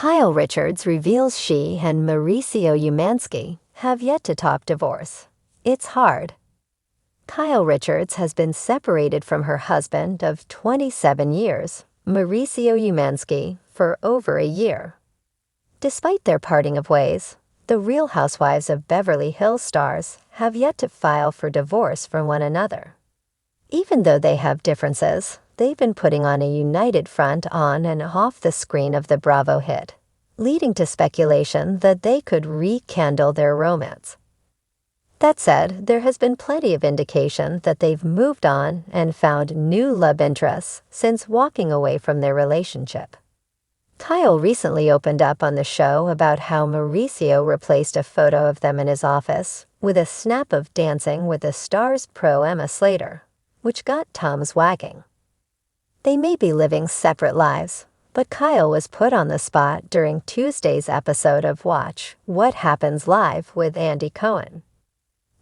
Kyle Richards reveals she and Mauricio Umansky have yet to top divorce. It's hard. Kyle Richards has been separated from her husband of 27 years, Mauricio Umansky, for over a year. Despite their parting of ways, the Real Housewives of Beverly Hills stars have yet to file for divorce from one another. Even though they have differences, they've been putting on a united front on and off the screen of the Bravo hit, leading to speculation that they could rekindle their romance. That said, there has been plenty of indication that they've moved on and found new love interests since walking away from their relationship. Kyle recently opened up on the show about how Mauricio replaced a photo of them in his office with a snap of dancing with the Star's pro Emma Slater, which got Tom's wagging. They may be living separate lives, but Kyle was put on the spot during Tuesday's episode of Watch What Happens Live with Andy Cohen.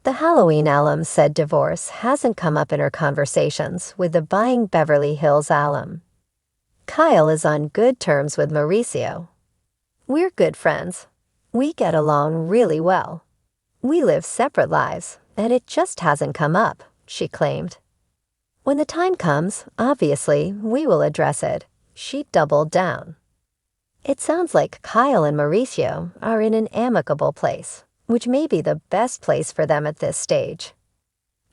The Halloween alum said divorce hasn't come up in her conversations with the Buying Beverly Hills alum. Kyle is on good terms with Mauricio. "We're good friends. We get along really well. We live separate lives, and it just hasn't come up," she claimed. "When the time comes, obviously, we will address it," she doubled down. It sounds like Kyle and Mauricio are in an amicable place, which may be the best place for them at this stage.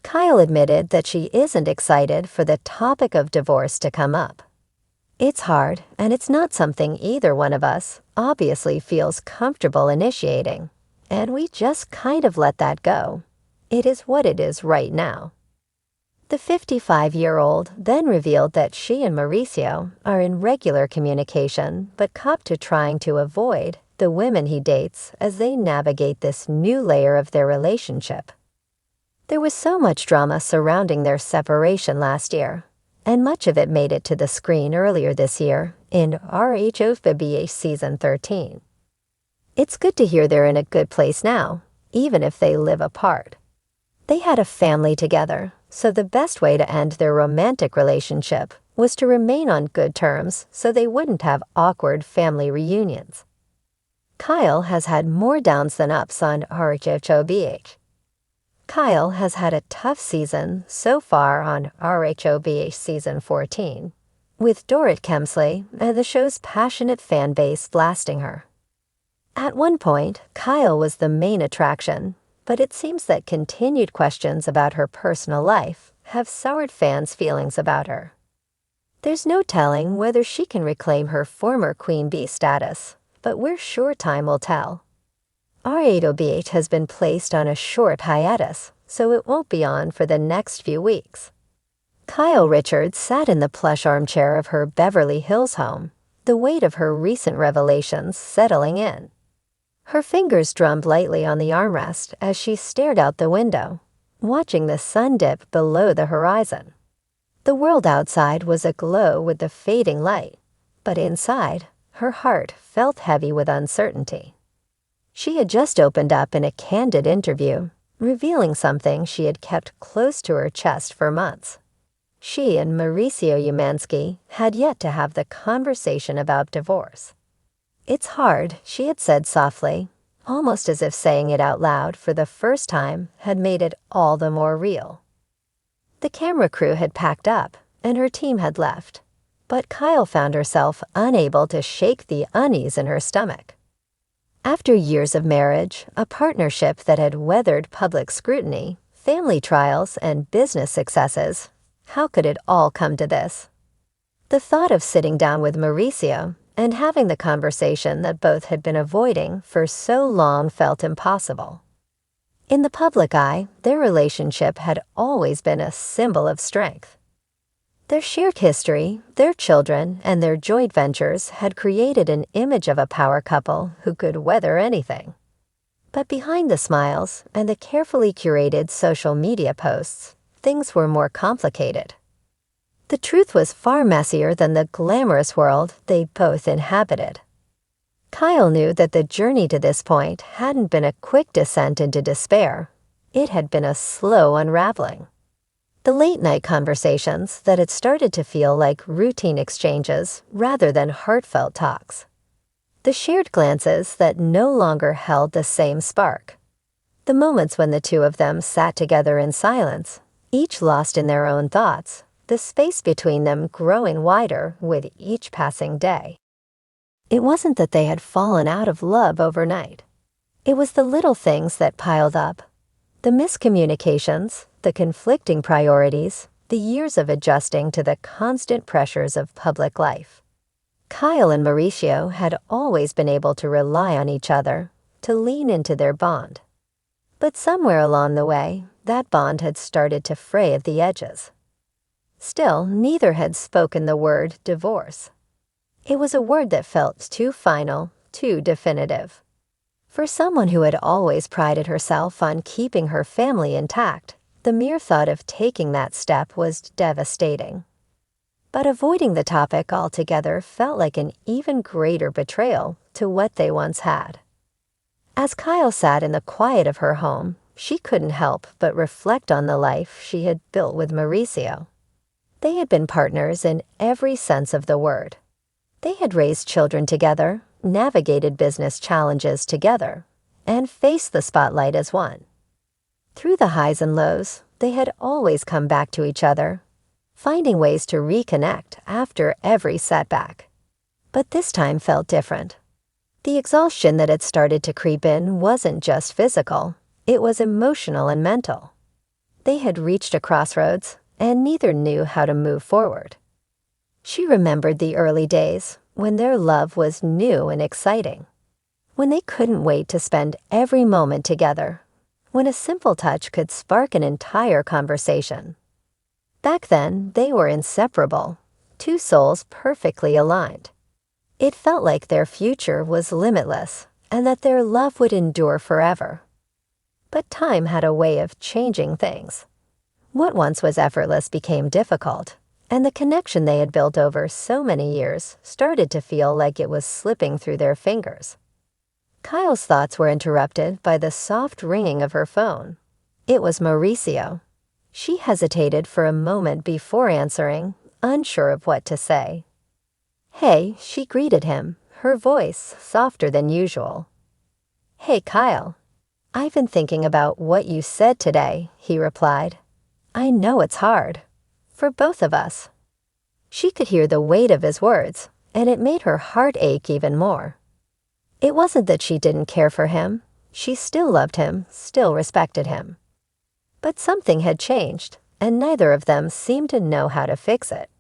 Kyle admitted that she isn't excited for the topic of divorce to come up. "It's hard, and it's not something either one of us obviously feels comfortable initiating, and we just kind of let that go. It is what it is right now." The 55-year-old then revealed that she and Mauricio are in regular communication but copped to trying to avoid the women he dates as they navigate this new layer of their relationship. There was so much drama surrounding their separation last year, and much of it made it to the screen earlier this year in Housewives Season 13. It's good to hear they're in a good place now, even if they live apart. They had a family together, so the best way to end their romantic relationship was to remain on good terms so they wouldn't have awkward family reunions. Kyle has had more downs than ups on RHOBH. Kyle has had a tough season so far on RHOBH Season 14, with Dorit Kemsley and the show's passionate fan base blasting her. At one point, Kyle was the main attraction, but it seems that continued questions about her personal life have soured fans' feelings about her. There's no telling whether she can reclaim her former Queen Bee status, but we're sure time will tell. RHOBH has been placed on a short hiatus, so it won't be on for the next few weeks. Kyle Richards sat in the plush armchair of her Beverly Hills home, the weight of her recent revelations settling in. Her fingers drummed lightly on the armrest as she stared out the window, watching the sun dip below the horizon. The world outside was aglow with the fading light, but inside, her heart felt heavy with uncertainty. She had just opened up in a candid interview, revealing something she had kept close to her chest for months. She and Mauricio Umansky had yet to have the conversation about divorce. "It's hard," she had said softly, almost as if saying it out loud for the first time had made it all the more real. The camera crew had packed up, and her team had left, but Kyle found herself unable to shake the unease in her stomach. After years of marriage, a partnership that had weathered public scrutiny, family trials, and business successes, how could it all come to this? The thought of sitting down with Mauricio and having the conversation that both had been avoiding for so long felt impossible. In the public eye, their relationship had always been a symbol of strength. Their shared history, their children, and their joint ventures had created an image of a power couple who could weather anything. But behind the smiles and the carefully curated social media posts, things were more complicated. The truth was far messier than the glamorous world they both inhabited. Kyle knew that the journey to this point hadn't been a quick descent into despair. It had been a slow unraveling. The late-night conversations that had started to feel like routine exchanges rather than heartfelt talks. The shared glances that no longer held the same spark. The moments when the two of them sat together in silence, each lost in their own thoughts, the space between them growing wider with each passing day. It wasn't that they had fallen out of love overnight. It was the little things that piled up. The miscommunications, the conflicting priorities, the years of adjusting to the constant pressures of public life. Kyle and Mauricio had always been able to rely on each other, to lean into their bond. But somewhere along the way, that bond had started to fray at the edges. Still, neither had spoken the word divorce. It was a word that felt too final, too definitive. For someone who had always prided herself on keeping her family intact, the mere thought of taking that step was devastating. But avoiding the topic altogether felt like an even greater betrayal to what they once had. As Kyle sat in the quiet of her home, she couldn't help but reflect on the life she had built with Mauricio. They had been partners in every sense of the word. They had raised children together, navigated business challenges together, and faced the spotlight as one. Through the highs and lows, they had always come back to each other, finding ways to reconnect after every setback. But this time felt different. The exhaustion that had started to creep in wasn't just physical, it was emotional and mental. They had reached a crossroads, and neither knew how to move forward. She remembered the early days, when their love was new and exciting, when they couldn't wait to spend every moment together, when a simple touch could spark an entire conversation. Back then, they were inseparable, two souls perfectly aligned. It felt like their future was limitless and that their love would endure forever. But time had a way of changing things. What once was effortless became difficult, and the connection they had built over so many years started to feel like it was slipping through their fingers. Kyle's thoughts were interrupted by the soft ringing of her phone. It was Mauricio. She hesitated for a moment before answering, unsure of what to say. "Hey," she greeted him, her voice softer than usual. "Hey, Kyle. I've been thinking about what you said today," he replied. "I know it's hard. For both of us." She could hear the weight of his words, and it made her heart ache even more. It wasn't that she didn't care for him. She still loved him, still respected him. But something had changed, and neither of them seemed to know how to fix it.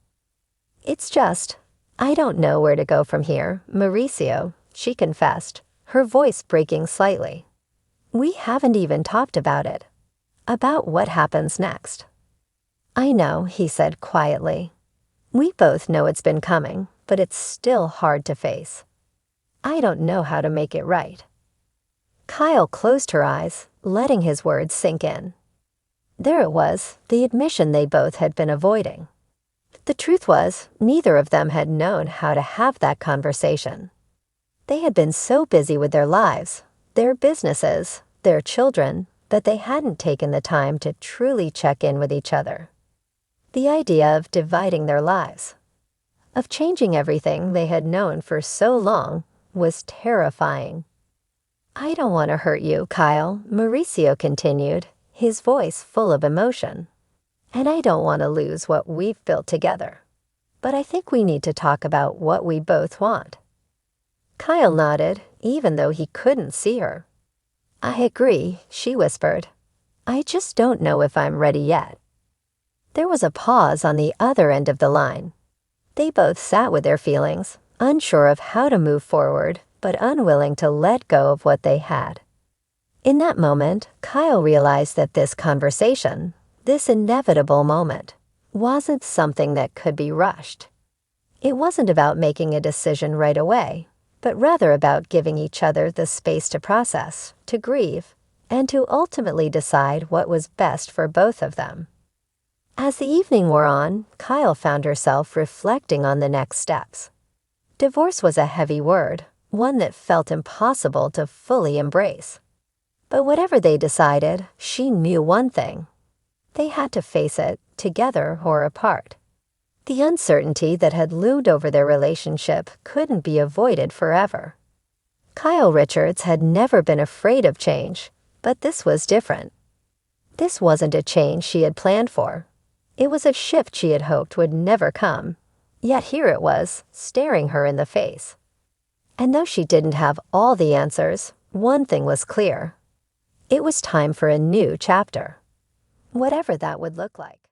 "It's just, I don't know where to go from here, Mauricio," she confessed, her voice breaking slightly. "We haven't even talked about it. About what happens next." "I know," he said quietly. "We both know it's been coming, but it's still hard to face. I don't know how to make it right." Kyle closed her eyes, letting his words sink in. There it was, the admission they both had been avoiding. The truth was, neither of them had known how to have that conversation. They had been so busy with their lives, their businesses, their children, that they hadn't taken the time to truly check in with each other. The idea of dividing their lives, of changing everything they had known for so long, was terrifying. "I don't want to hurt you, Kyle," Mauricio continued, his voice full of emotion. "And I don't want to lose what we've built together. But I think we need to talk about what we both want." Kyle nodded, even though he couldn't see her. "I agree," she whispered. "I just don't know if I'm ready yet." There was a pause on the other end of the line. They both sat with their feelings, unsure of how to move forward, but unwilling to let go of what they had. In that moment, Kyle realized that this conversation, this inevitable moment, wasn't something that could be rushed. It wasn't about making a decision right away, but rather about giving each other the space to process, to grieve, and to ultimately decide what was best for both of them. As the evening wore on, Kyle found herself reflecting on the next steps. Divorce was a heavy word, one that felt impossible to fully embrace. But whatever they decided, she knew one thing. They had to face it, together or apart. The uncertainty that had loomed over their relationship couldn't be avoided forever. Kyle Richards had never been afraid of change, but this was different. This wasn't a change she had planned for. It was a shift she had hoped would never come. Yet here it was, staring her in the face. And though she didn't have all the answers, one thing was clear. It was time for a new chapter, whatever that would look like.